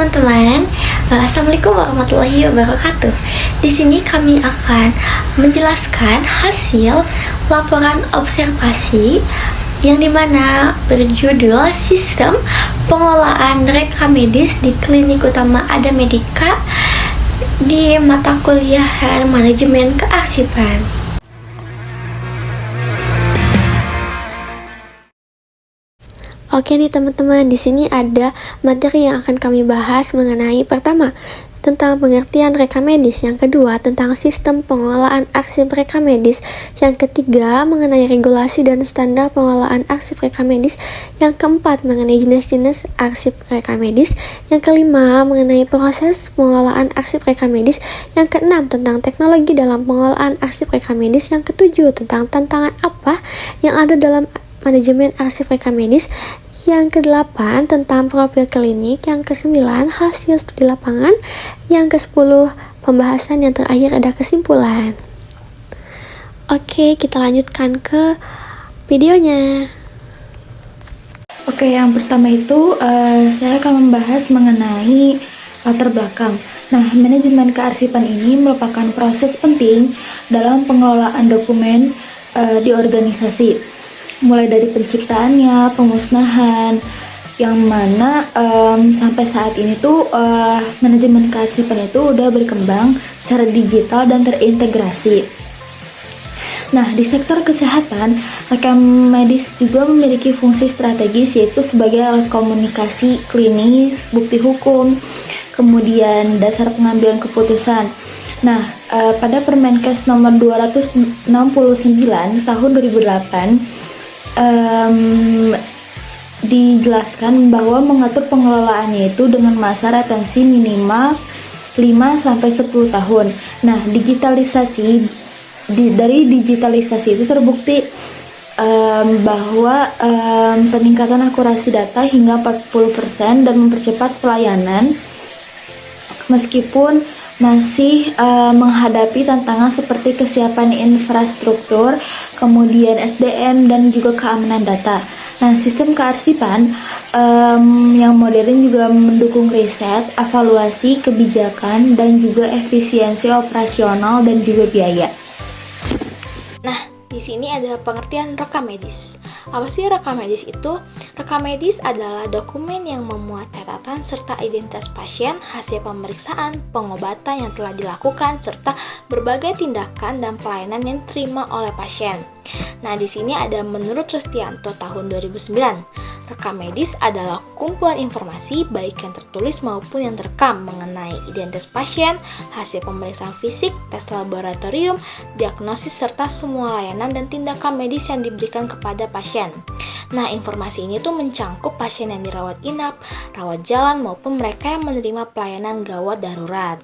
teman-teman, Assalamualaikum warahmatullahi wabarakatuh. Di sini kami akan menjelaskan hasil laporan observasi yang dimana berjudul Sistem Pengelolaan Rekam Medis di Klinik Utama Ada Medika di mata kuliah Manajemen Kearsipan. Oke nih teman-teman, di sini ada materi yang akan kami bahas mengenai pertama tentang pengertian rekam medis, yang kedua tentang sistem pengelolaan arsip rekam medis, yang ketiga mengenai regulasi dan standar pengelolaan arsip rekam medis, yang keempat mengenai jenis-jenis arsip rekam medis, yang kelima mengenai proses pengelolaan arsip rekam medis, yang keenam tentang teknologi dalam pengelolaan arsip rekam medis, yang ketujuh tentang tantangan apa yang ada dalam manajemen arsip rekam medis, yang ke-8 tentang profil klinik, yang ke-9 hasil studi lapangan, yang ke-10 pembahasan, yang terakhir ada kesimpulan. Oke, kita lanjutkan ke videonya. Oke, yang pertama itu saya akan membahas mengenai latar belakang. Nah, manajemen kearsipan ini merupakan proses penting dalam pengelolaan dokumen di organisasi. Mulai dari penciptaannya, pemusnahan, yang mana sampai saat ini tuh manajemen kearsipan itu udah berkembang secara digital dan terintegrasi. Nah, di sektor kesehatan, rekam medis juga memiliki fungsi strategis, yaitu sebagai alat komunikasi klinis, bukti hukum, kemudian dasar pengambilan keputusan. Nah, pada Permenkes nomor 269 tahun 2008 dijelaskan bahwa mengatur pengelolaannya itu dengan masa retensi minimal 5-10 tahun. Nah, dari digitalisasi itu terbukti bahwa peningkatan akurasi data hingga 40% dan mempercepat pelayanan meskipun masih menghadapi tantangan seperti kesiapan infrastruktur, kemudian SDM, dan juga keamanan data. Nah, sistem kearsipan yang modern juga mendukung riset, evaluasi, kebijakan, dan juga efisiensi operasional dan juga biaya. Nah, di sini ada pengertian rekam medis. Apa sih rekam medis itu? Rekam medis adalah dokumen yang memuat catatan serta identitas pasien, hasil pemeriksaan, pengobatan yang telah dilakukan, serta berbagai tindakan dan pelayanan yang diterima oleh pasien. Nah, di sini ada menurut Rustianto tahun 2009. Rekam medis adalah kumpulan informasi baik yang tertulis maupun yang terekam mengenai identitas pasien, hasil pemeriksaan fisik, tes laboratorium, diagnosis, serta semua layanan dan tindakan medis yang diberikan kepada pasien. Nah, informasi ini tuh mencangkup pasien yang dirawat inap, rawat jalan, maupun mereka yang menerima pelayanan gawat darurat.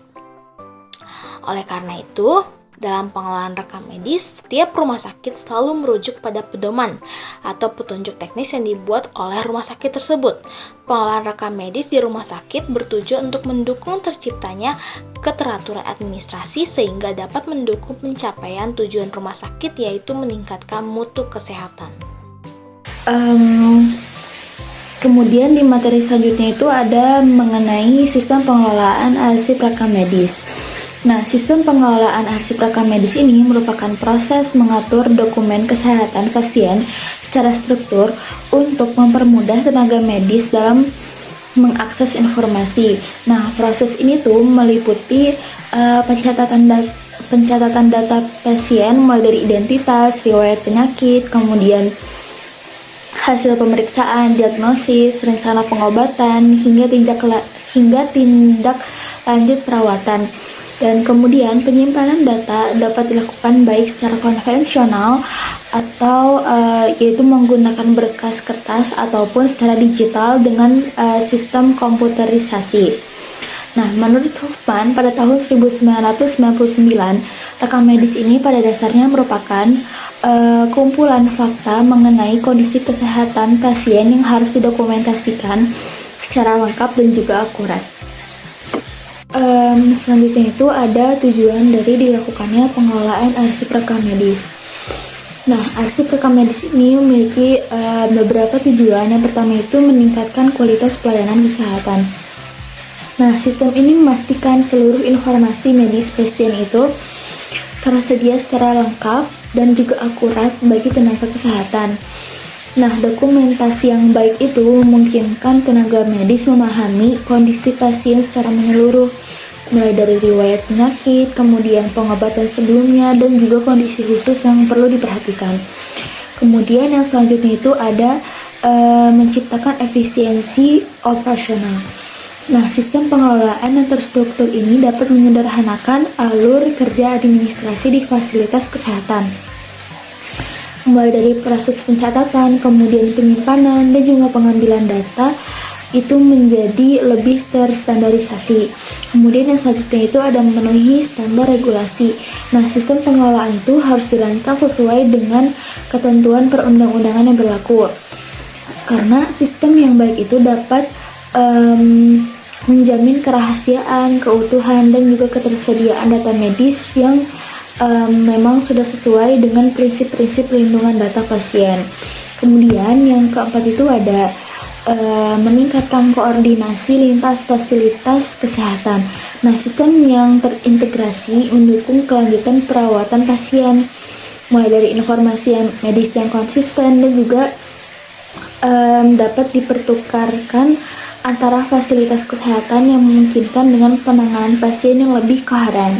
Oleh karena itu, dalam pengelolaan rekam medis, setiap rumah sakit selalu merujuk pada pedoman atau petunjuk teknis yang dibuat oleh rumah sakit tersebut. Pengelolaan rekam medis di rumah sakit bertujuan untuk mendukung terciptanya keteraturan administrasi sehingga dapat mendukung pencapaian tujuan rumah sakit, yaitu meningkatkan mutu kesehatan. Kemudian di materi selanjutnya itu ada mengenai sistem pengelolaan arsip rekam medis. Nah, sistem pengelolaan arsip rekam medis ini merupakan proses mengatur dokumen kesehatan pasien secara struktur untuk mempermudah tenaga medis dalam mengakses informasi. Nah, proses ini tuh meliputi pencatatan data pasien mulai dari identitas, riwayat penyakit, kemudian hasil pemeriksaan, diagnosis, rencana pengobatan, hingga tindak lanjut perawatan. Dan kemudian penyimpanan data dapat dilakukan baik secara konvensional atau yaitu menggunakan berkas kertas ataupun secara digital dengan sistem komputerisasi. Nah, menurut Huffman pada tahun 1999, rekam medis ini pada dasarnya merupakan kumpulan fakta mengenai kondisi kesehatan pasien yang harus didokumentasikan secara lengkap dan juga akurat. Selanjutnya itu ada tujuan dari dilakukannya pengelolaan arsip rekam medis. Nah, arsip rekam medis ini memiliki beberapa tujuan. Yang pertama itu meningkatkan kualitas pelayanan kesehatan. Nah, sistem ini memastikan seluruh informasi medis pasien itu tersedia secara lengkap dan juga akurat bagi tenaga kesehatan. Nah, dokumentasi yang baik itu memungkinkan tenaga medis memahami kondisi pasien secara menyeluruh, mulai dari riwayat penyakit, kemudian pengobatan sebelumnya, dan juga kondisi khusus yang perlu diperhatikan. Kemudian yang selanjutnya itu ada menciptakan efisiensi operasional. Nah, sistem pengelolaan yang terstruktur ini dapat menyederhanakan alur kerja administrasi di fasilitas kesehatan. Mulai dari proses pencatatan, kemudian penyimpanan, dan juga pengambilan data itu menjadi lebih terstandarisasi. Kemudian yang selanjutnya itu ada memenuhi standar regulasi. Nah, sistem pengelolaan itu harus dirancang sesuai dengan ketentuan perundang-undangan yang berlaku. Karena sistem yang baik itu dapat menjamin kerahasiaan, keutuhan, dan juga ketersediaan data medis yang memang sudah sesuai dengan prinsip-prinsip perlindungan data pasien. Kemudian yang keempat itu ada meningkatkan koordinasi lintas fasilitas kesehatan. Nah, sistem yang terintegrasi mendukung kelanjutan perawatan pasien, mulai dari informasi medis yang konsisten dan juga dapat dipertukarkan antara fasilitas kesehatan yang memungkinkan dengan penanganan pasien yang lebih koheren.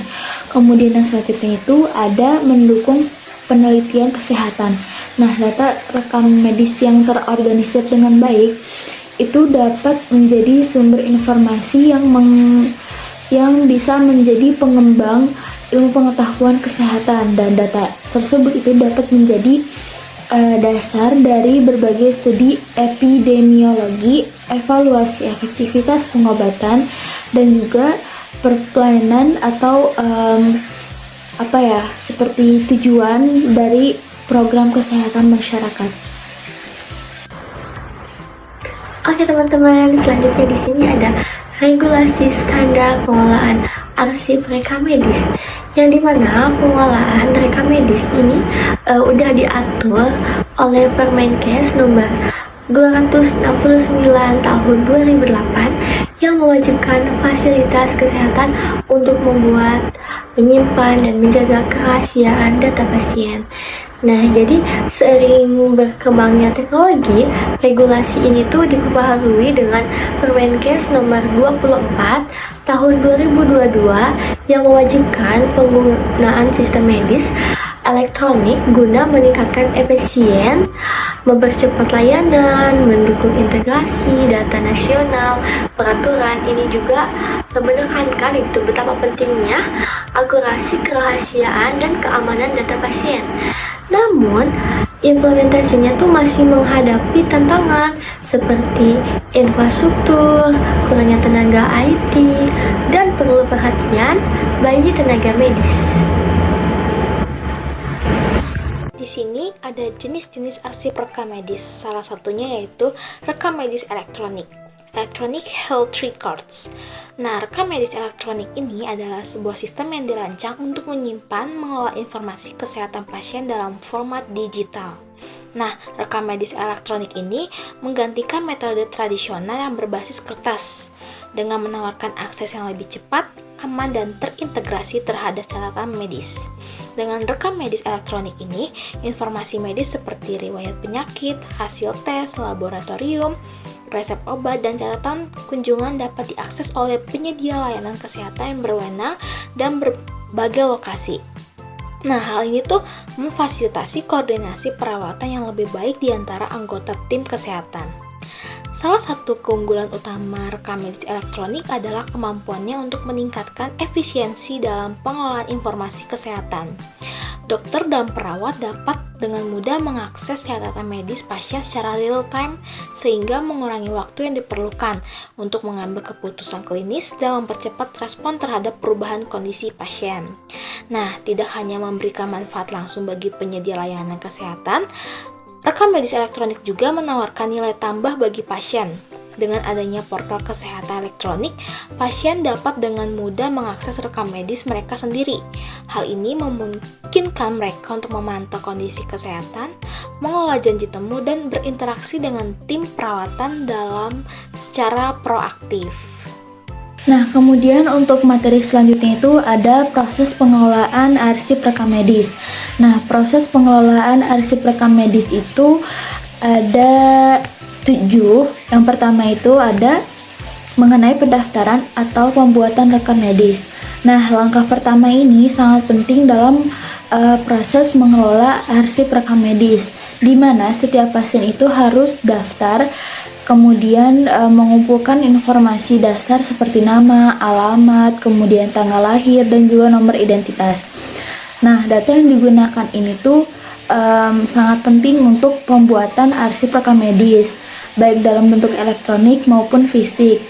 Kemudian yang selanjutnya itu ada mendukung penelitian kesehatan. Nah, data rekam medis yang terorganisir dengan baik itu dapat menjadi sumber informasi yang bisa menjadi pengembang ilmu pengetahuan kesehatan, dan data tersebut itu dapat menjadi dasar dari berbagai studi epidemiologi, evaluasi efektivitas pengobatan, dan juga perplanan atau seperti tujuan dari program kesehatan masyarakat. Oke teman-teman, selanjutnya di sini ada regulasi standar pengelolaan arsip rekam medis, yang dimana pengelolaan rekam medis ini udah diatur oleh Permenkes nomor 269 tahun 2008 yang mewajibkan fasilitas kesehatan untuk membuat, menyimpan, dan menjaga kerahasiaan data pasien. Nah, jadi seiring berkembangnya teknologi, regulasi ini tuh diperbaharui dengan Permenkes nomor 24 tahun 2022 yang mewajibkan penggunaan sistem medis elektronik guna meningkatkan efisien, mempercepat layanan, mendukung integrasi data nasional. Peraturan ini juga menekankan itu betapa pentingnya akurasi, kerahasiaan, dan keamanan data pasien. Namun, implementasinya tuh masih menghadapi tantangan seperti infrastruktur, kurangnya tenaga IT, dan perlu perhatian bagi tenaga medis. Di sini ada jenis-jenis arsip rekam medis. Salah satunya yaitu rekam medis elektronik, Electronic Health Records. Nah, rekam medis elektronik ini adalah sebuah sistem yang dirancang untuk menyimpan, mengelola informasi kesehatan pasien dalam format digital. Nah, rekam medis elektronik ini menggantikan metode tradisional yang berbasis kertas dengan menawarkan akses yang lebih cepat, aman, dan terintegrasi terhadap catatan medis. Dengan rekam medis elektronik ini, informasi medis seperti riwayat penyakit, hasil tes, laboratorium, resep obat, dan catatan kunjungan dapat diakses oleh penyedia layanan kesehatan yang berwenang dan berbagai lokasi. Nah, hal ini tuh memfasilitasi koordinasi perawatan yang lebih baik di antara anggota tim kesehatan. Salah satu keunggulan utama rekam medis elektronik adalah kemampuannya untuk meningkatkan efisiensi dalam pengelolaan informasi kesehatan. Dokter dan perawat dapat dengan mudah mengakses catatan medis pasien secara real-time sehingga mengurangi waktu yang diperlukan untuk mengambil keputusan klinis dan mempercepat respon terhadap perubahan kondisi pasien. Nah, tidak hanya memberikan manfaat langsung bagi penyedia layanan kesehatan, rekam medis elektronik juga menawarkan nilai tambah bagi pasien. Dengan adanya portal kesehatan elektronik, pasien dapat dengan mudah mengakses rekam medis mereka sendiri. Hal ini memungkinkan mereka untuk memantau kondisi kesehatan, mengelola janji temu, dan berinteraksi dengan tim perawatan secara proaktif. Nah, kemudian untuk materi selanjutnya itu ada proses pengelolaan arsip rekam medis. Nah, proses pengelolaan arsip rekam medis itu ada 7. Yang pertama itu ada mengenai pendaftaran atau pembuatan rekam medis. Nah, langkah pertama ini sangat penting dalam proses mengelola arsip rekam medis, di mana setiap pasien itu harus daftar, kemudian mengumpulkan informasi dasar seperti nama, alamat, kemudian tanggal lahir, dan juga nomor identitas. Nah, data yang digunakan ini tuh sangat penting untuk pembuatan arsip rekam medis, baik dalam bentuk elektronik maupun fisik.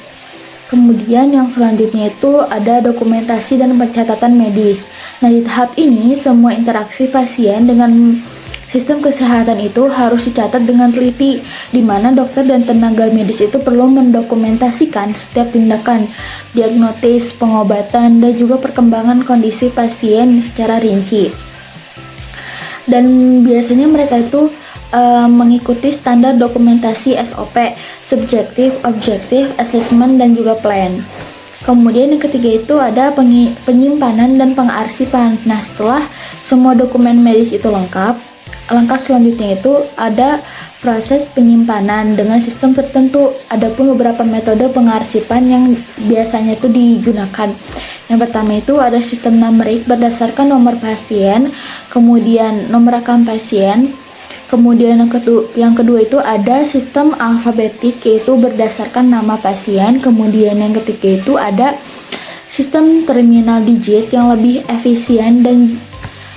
Kemudian yang selanjutnya itu ada dokumentasi dan pencatatan medis. Nah, di tahap ini semua interaksi pasien dengan sistem kesehatan itu harus dicatat dengan teliti, di mana dokter dan tenaga medis itu perlu mendokumentasikan setiap tindakan, diagnosis, pengobatan, dan juga perkembangan kondisi pasien secara rinci. Dan biasanya mereka itu mengikuti standar dokumentasi SOP, subjektif, objektif, assessment, dan juga plan. Kemudian yang ketiga itu ada penyimpanan dan pengarsipan. Nah, setelah semua dokumen medis itu lengkap, langkah selanjutnya itu ada proses penyimpanan dengan sistem tertentu. Adapun beberapa metode pengarsipan yang biasanya itu digunakan. Yang pertama itu ada sistem numerik berdasarkan nomor pasien, kemudian nomor rekam pasien. Kemudian yang kedua itu ada sistem alfabetik, yaitu berdasarkan nama pasien. Kemudian yang ketiga itu ada sistem terminal digit yang lebih efisien dan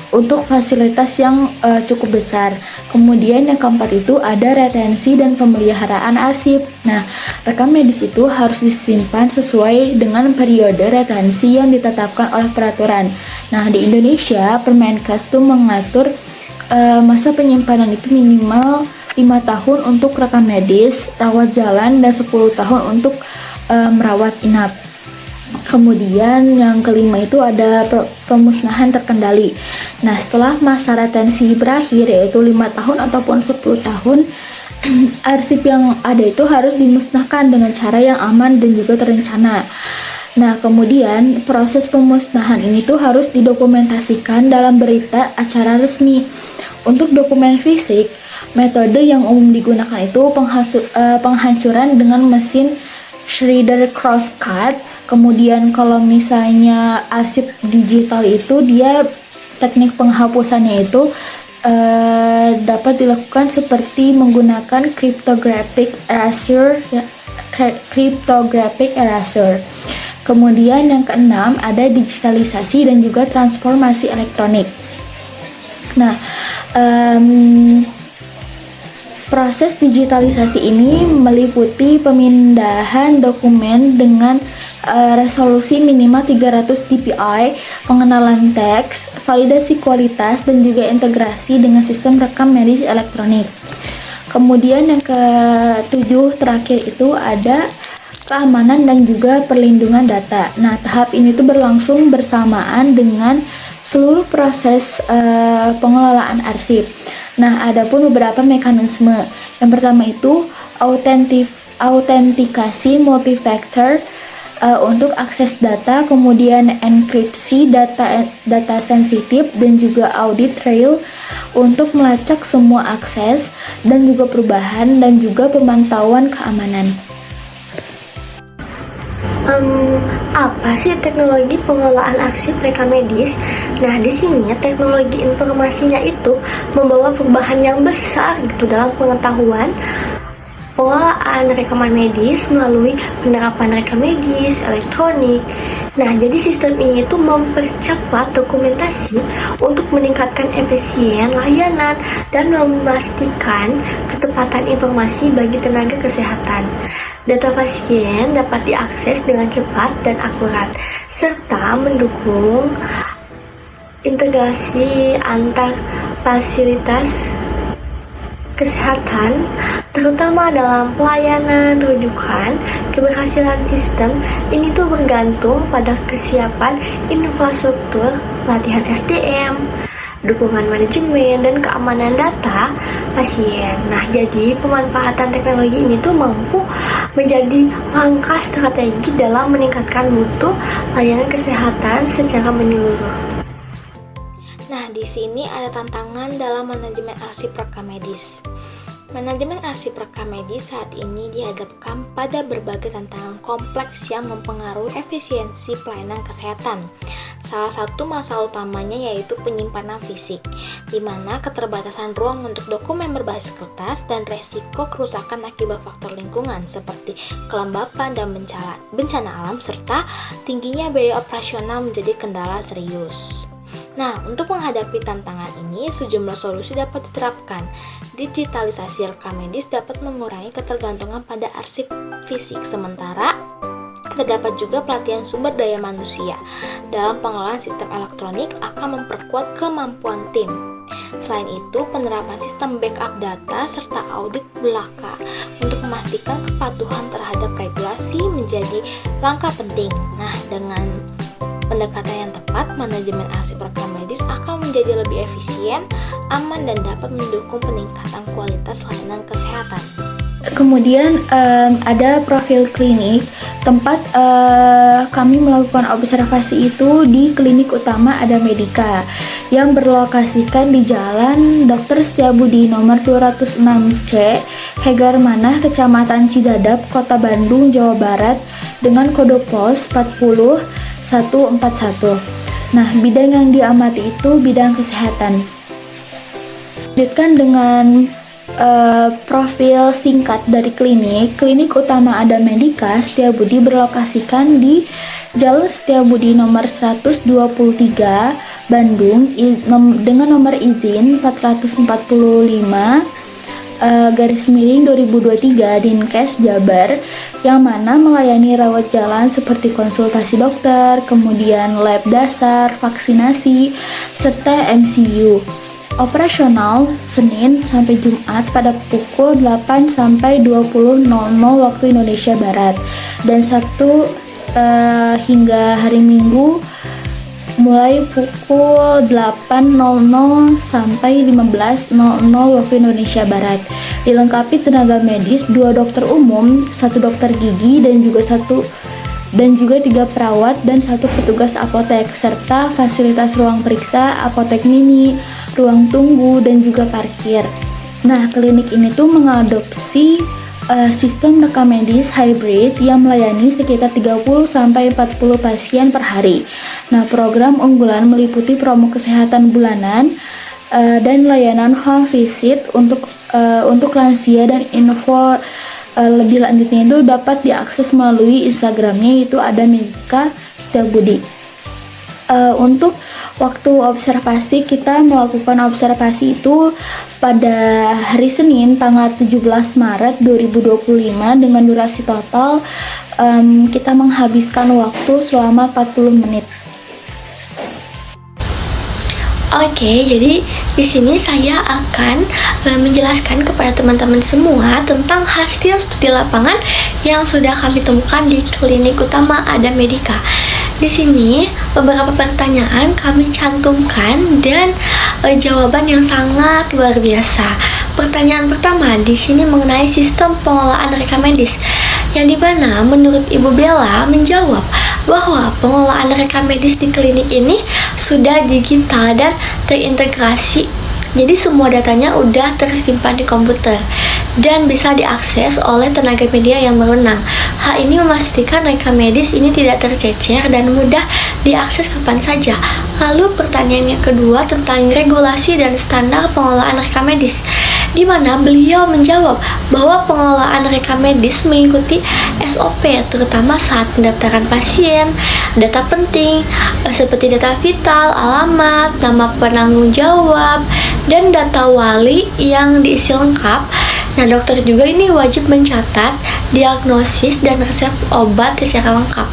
untuk fasilitas yang cukup besar. Kemudian yang keempat itu ada retensi dan pemeliharaan arsip. Nah, rekam medis itu harus disimpan sesuai dengan periode retensi yang ditetapkan oleh peraturan. Nah, di Indonesia, Permenkes itu mengatur masa penyimpanan itu minimal 5 tahun untuk rekam medis, rawat jalan, dan 10 tahun untuk merawat inap. Kemudian yang kelima itu ada pemusnahan terkendali. Nah, setelah masa retensi berakhir, yaitu 5 tahun ataupun 10 tahun, arsip yang ada itu harus dimusnahkan dengan cara yang aman dan juga terencana. Nah, kemudian proses pemusnahan ini tuh harus didokumentasikan dalam berita acara resmi. Untuk dokumen fisik, metode yang umum digunakan itu penghancuran dengan mesin shredder crosscut. Kemudian kalau misalnya arsip digital itu dia teknik penghapusannya itu dapat dilakukan seperti menggunakan cryptographic erasure, Kemudian yang keenam ada digitalisasi dan juga transformasi elektronik. Nah, proses digitalisasi ini meliputi pemindahan dokumen dengan resolusi minimal 300 dpi, pengenalan teks, validasi kualitas, dan juga integrasi dengan sistem rekam medis elektronik. Kemudian yang ketujuh terakhir itu ada keamanan dan juga perlindungan data. Nah, tahap ini tuh berlangsung bersamaan dengan seluruh proses pengelolaan arsip. Nah, adapun beberapa mekanisme. Yang pertama itu autentikasi multifactor untuk akses data, kemudian enkripsi data sensitif, dan juga audit trail untuk melacak semua akses dan juga perubahan dan juga pemantauan keamanan. Apa sih teknologi pengelolaan arsip rekam medis? Nah, di sini teknologi informasinya itu membawa perubahan yang besar gitu dalam pengetahuan pengelolaan rekaman medis melalui penerapan rekam medis elektronik. Nah, jadi sistem ini itu mempercepat dokumentasi untuk meningkatkan efisien layanan dan memastikan ketepatan informasi bagi tenaga kesehatan. Data pasien dapat diakses dengan cepat dan akurat, serta mendukung integrasi antar fasilitas kesehatan, terutama dalam pelayanan rujukan. Keberhasilan sistem ini tuh bergantung pada kesiapan infrastruktur, pelatihan SDM, dukungan manajemen, dan keamanan data pasien. Nah, jadi pemanfaatan teknologi ini tuh mampu menjadi langkah strategi dalam meningkatkan mutu layanan kesehatan secara menyeluruh. Nah, di sini ada tantangan dalam manajemen arsip rekam medis. Manajemen arsip rekam medis saat ini dihadapkan pada berbagai tantangan kompleks yang mempengaruhi efisiensi pelayanan kesehatan. Salah satu masalah utamanya yaitu penyimpanan fisik, di mana keterbatasan ruang untuk dokumen berbasis kertas dan resiko kerusakan akibat faktor lingkungan seperti kelembapan dan bencana alam serta tingginya biaya operasional menjadi kendala serius. Nah, untuk menghadapi tantangan ini, sejumlah solusi dapat diterapkan. Digitalisasi rekam medis dapat mengurangi ketergantungan pada arsip fisik, sementara terdapat juga pelatihan sumber daya manusia dalam pengelolaan sistem elektronik akan memperkuat kemampuan tim. Selain itu, penerapan sistem backup data serta audit belaka untuk memastikan kepatuhan terhadap regulasi menjadi langkah penting. Nah, dengan pendekatan yang tepat, manajemen arsip rekam medis akan menjadi lebih efisien, aman, dan dapat mendukung peningkatan kualitas layanan kesehatan. Kemudian ada profil klinik, tempat kami melakukan observasi itu di klinik utama Ada Medika yang berlokasikan di Jalan Dr. Setiabudi nomor 206C, Hegar Manah, Kecamatan Cidadap, Kota Bandung, Jawa Barat dengan kode pos 40141. Nah, bidang yang diamati itu bidang kesehatan. Lanjutkan dengan profil singkat dari klinik utama Ada Medika Setiabudi berlokasikan di Jalan Setiabudi nomor 123 Bandung dengan nomor izin 445/2023 Dinkes Jabar, yang mana melayani rawat jalan seperti konsultasi dokter, kemudian lab dasar, vaksinasi, serta MCU. Operasional Senin sampai Jumat pada pukul 8 sampai 20.00 waktu Indonesia Barat, dan Sabtu hingga hari Minggu mulai pukul 8.00 sampai 15.00 waktu Indonesia Barat. Dilengkapi tenaga medis 2 dokter umum, 1 dokter gigi dan juga 3 perawat dan 1 petugas apotek, serta fasilitas ruang periksa, apotek mini, ruang tunggu, dan juga parkir. Nah, klinik ini tuh mengadopsi sistem rekam medis hybrid yang melayani sekitar 30-40 pasien per hari. Nah, program unggulan meliputi promo kesehatan bulanan dan layanan home visit untuk lansia, dan info lebih lanjutnya itu dapat diakses melalui Instagramnya, yaitu Ada Medika Setiabudi. Untuk waktu observasi, kita melakukan observasi itu pada hari Senin tanggal 17 Maret 2025 dengan durasi total kita menghabiskan waktu selama 40 menit. Oke, jadi di sini saya akan menjelaskan kepada teman-teman semua tentang hasil studi lapangan yang sudah kami temukan di klinik utama Ada Medika. Di sini beberapa pertanyaan kami cantumkan dan jawaban yang sangat luar biasa. Pertanyaan pertama di sini mengenai sistem pengelolaan rekam medis, yang dimana menurut Ibu Bella menjawab bahwa pengelolaan rekam medis di klinik ini sudah digital dan terintegrasi. Jadi semua datanya udah tersimpan di komputer dan bisa diakses oleh tenaga media yang berwenang. Hal ini memastikan rekam medis ini tidak tercecer dan mudah diakses kapan saja. Lalu pertanyaan yang kedua tentang regulasi dan standar pengelolaan rekam medis, di mana beliau menjawab bahwa pengelolaan rekam medis mengikuti SOP, terutama saat pendaftaran pasien, data penting seperti data vital, alamat, nama penanggung jawab, dan data wali yang diisi lengkap. Nah, dokter juga ini wajib mencatat diagnosis dan resep obat secara lengkap.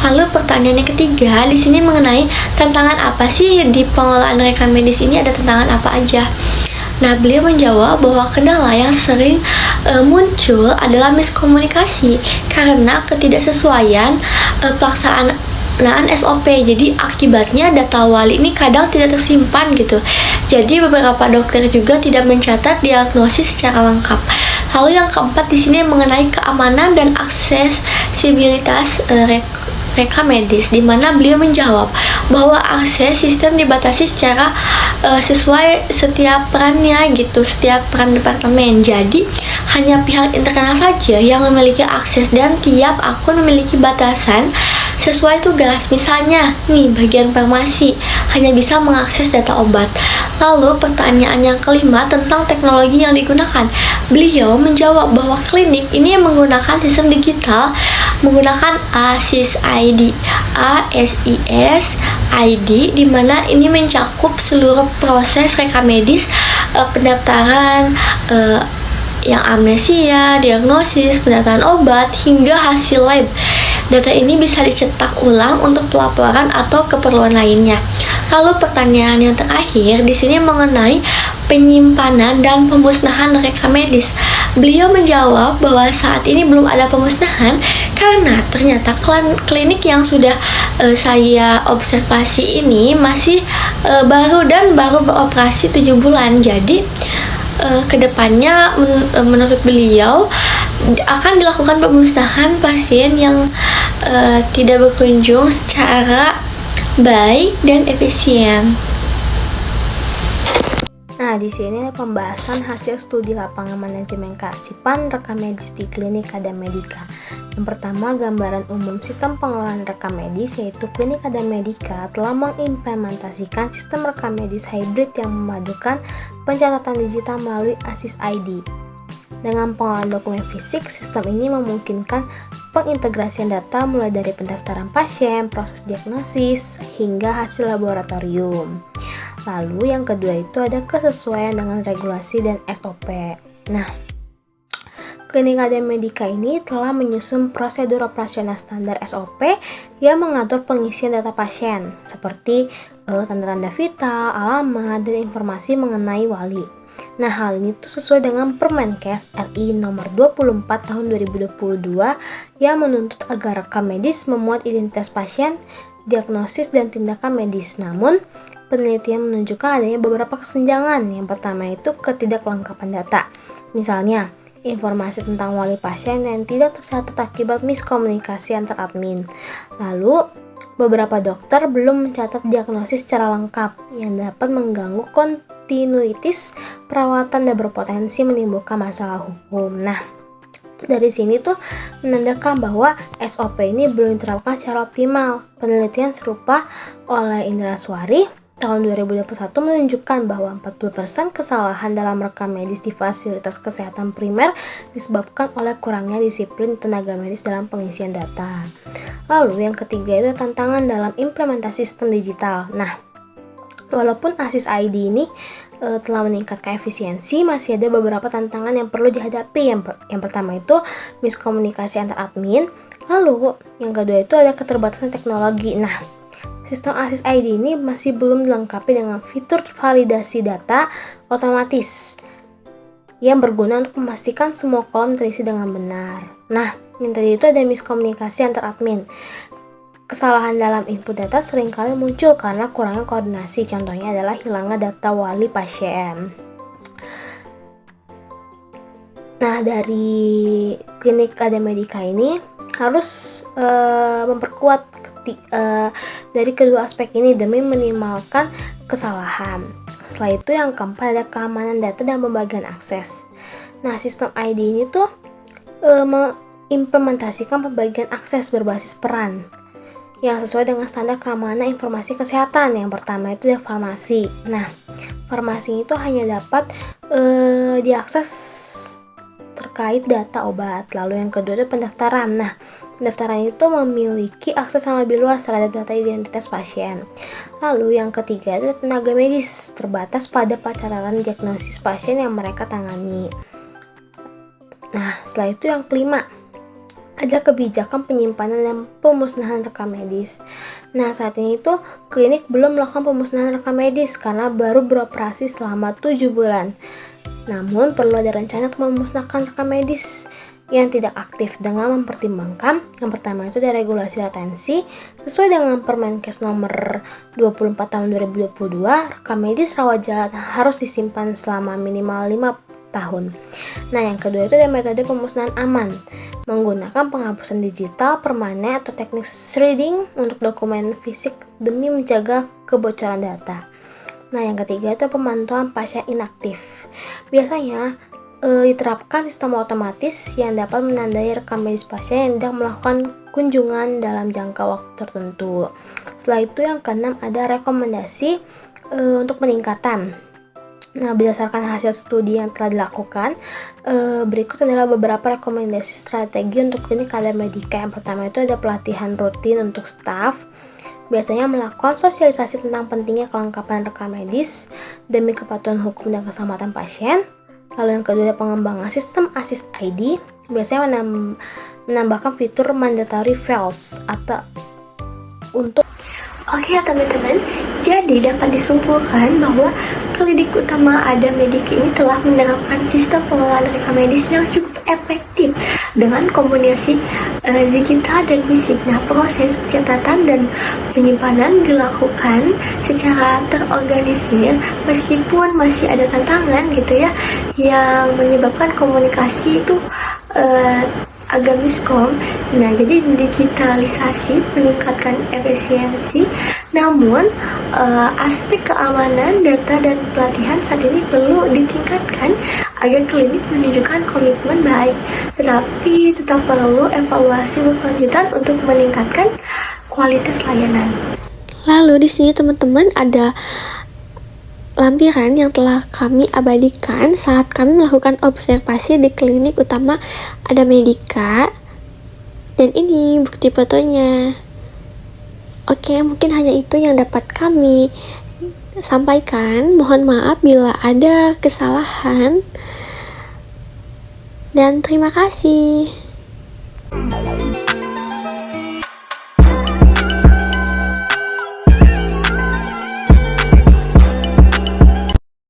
Lalu pertanyaan yang ketiga di sini mengenai tantangan apa sih di pengelolaan rekam medis ini, ada tantangan apa aja? Nah, beliau menjawab bahwa kendala yang sering muncul adalah miskomunikasi karena ketidaksesuaian pelaksanaan penyempurnaan SOP. Jadi akibatnya data wali ini kadang tidak tersimpan gitu. Jadi beberapa dokter juga tidak mencatat diagnosis secara lengkap. Lalu yang keempat di sini mengenai keamanan dan aksesibilitas rekam medis, di mana beliau menjawab bahwa akses sistem dibatasi secara sesuai setiap perannya gitu, setiap peran departemen. Jadi hanya pihak internal saja yang memiliki akses dan tiap akun memiliki batasan sesuai tugas. Misalnya nih, bagian farmasi hanya bisa mengakses data obat. Lalu pertanyaan yang kelima tentang teknologi yang digunakan. Beliau menjawab bahwa klinik ini menggunakan sistem digital menggunakan ASIS ID, di mana ini mencakup seluruh proses rekam medis, pendaftaran yang amnesia, diagnosis, pendataan obat, hingga hasil lab. Data ini bisa dicetak ulang untuk pelaporan atau keperluan lainnya. Lalu pertanyaan yang terakhir di sini mengenai penyimpanan dan pemusnahan rekam medis. Beliau menjawab bahwa saat ini belum ada pemusnahan karena ternyata klinik yang sudah saya observasi ini masih baru beroperasi 7 bulan. Jadi kedepannya menurut beliau akan dilakukan pemusnahan pasien yang tidak berkunjung secara baik dan efisien. Nah, di sini ada pembahasan hasil studi lapangan manajemen kearsipan rekam medis di Klinik Adam Medica. Yang pertama, gambaran umum sistem pengelolaan rekam medis, yaitu Klinik Adam Medica telah mengimplementasikan sistem rekam medis hybrid yang memadukan pencatatan digital melalui ASIS ID. Dengan pengelolaan dokumen fisik, sistem ini memungkinkan pengintegrasian data mulai dari pendaftaran pasien, proses diagnosis, hingga hasil laboratorium. Lalu yang kedua itu ada kesesuaian dengan regulasi dan SOP. Nah, Klinik Adam Medica ini telah menyusun prosedur operasional standar SOP yang mengatur pengisian data pasien, seperti tanda-tanda vital, alamat, dan informasi mengenai wali. Nah, hal ini tuh sesuai dengan Permenkes RI nomor 24 tahun 2022 yang menuntut agar rekam medis memuat identitas pasien, diagnosis, dan tindakan medis. Namun, penelitian menunjukkan adanya beberapa kesenjangan. Yang pertama itu ketidaklengkapan data. Misalnya, informasi tentang wali pasien yang tidak tercatat akibat miskomunikasi antar admin. Lalu, beberapa dokter belum mencatat diagnosis secara lengkap yang dapat mengganggu kontinuitas perawatan dan berpotensi menimbulkan masalah hukum. Nah, dari sini tuh menandakan bahwa SOP ini belum diterapkan secara optimal. Penelitian serupa oleh Indra Swari tahun 2021 menunjukkan bahwa 40% kesalahan dalam rekam medis di fasilitas kesehatan primer disebabkan oleh kurangnya disiplin tenaga medis dalam pengisian data. Lalu yang ketiga itu tantangan dalam implementasi sistem digital. Nah, walaupun ASIS ID ini telah meningkatkan efisiensi, masih ada beberapa tantangan yang perlu dihadapi. Yang pertama itu miskomunikasi antar admin. Lalu yang kedua itu ada keterbatasan teknologi. Nah, sistem ASIS ID ini masih belum dilengkapi dengan fitur validasi data otomatis yang berguna untuk memastikan semua kolom terisi dengan benar. Nah, yang tadi itu ada miskomunikasi antar admin. Kesalahan dalam input data seringkali muncul karena kurangnya koordinasi. Contohnya adalah hilangnya data wali pasien. Nah, dari Klinik Adam Medica ini harus memperkuat dari kedua aspek ini demi minimalkan kesalahan. Setelah itu yang keempat ada keamanan data dan pembagian akses. Nah, sistem ID ini tuh mengimplementasikan pembagian akses berbasis peran yang sesuai dengan standar keamanan informasi kesehatan. Yang pertama itu ada farmasi. Nah, farmasi itu hanya dapat diakses terkait data obat. Lalu yang kedua itu pendaftaran. Nah, pendaftaran itu memiliki akses yang lebih luas terhadap data identitas pasien. Lalu yang ketiga itu tenaga medis, terbatas pada pencatatan diagnosis pasien yang mereka tangani. Nah, setelah itu yang kelima, ada kebijakan penyimpanan dan pemusnahan rekam medis. Nah, saat ini itu klinik belum melakukan pemusnahan rekam medis karena baru beroperasi selama 7 bulan. Namun, perlu ada rencana untuk memusnahkan rekam medis yang tidak aktif dengan mempertimbangkan yang pertama itu ada regulasi retensi sesuai dengan Permenkes nomor 24 tahun 2022. Rekam medis rawat jalan harus disimpan selama minimal 5 tahun. Nah, yang kedua itu ada metode pemusnahan aman menggunakan penghapusan digital permanen atau teknik shredding untuk dokumen fisik demi menjaga kebocoran data. Nah, yang ketiga itu pemantauan pasien inaktif. Biasanya diterapkan sistem otomatis yang dapat menandai rekam medis pasien yang tidak melakukan kunjungan dalam jangka waktu tertentu. Setelah itu yang keenam ada rekomendasi untuk peningkatan. Nah, berdasarkan hasil studi yang telah dilakukan, berikut adalah beberapa rekomendasi strategi untuk klinik kadar medika. Yang pertama itu ada pelatihan rutin untuk staf, biasanya melakukan sosialisasi tentang pentingnya kelengkapan rekam medis demi kepatuhan hukum dan keselamatan pasien. Lalu yang kedua ada pengembangan sistem Assist ID, biasanya menambahkan fitur mandatory fields atau untuk. Oke ya teman-teman, jadi dapat disimpulkan bahwa klinik utama Ada Medika ini telah menerapkan sistem pengelolaan rekam medis yang cukup efektif dengan kombinasi digital dan fisik. Nah, proses pencatatan dan penyimpanan dilakukan secara terorganisir meskipun masih ada tantangan gitu ya, yang menyebabkan komunikasi itu agak miskom. Nah, jadi digitalisasi meningkatkan efisiensi, namun aspek keamanan data dan pelatihan saat ini perlu ditingkatkan agar klinik menunjukkan komitmen baik, tetapi tetap perlu evaluasi berkelanjutan untuk meningkatkan kualitas layanan. Lalu di sini teman-teman ada lampiran yang telah kami abadikan saat kami melakukan observasi di klinik utama Ada Medika, dan ini bukti fotonya. Oke, mungkin hanya itu yang dapat kami sampaikan. Mohon maaf bila ada kesalahan, dan terima kasih.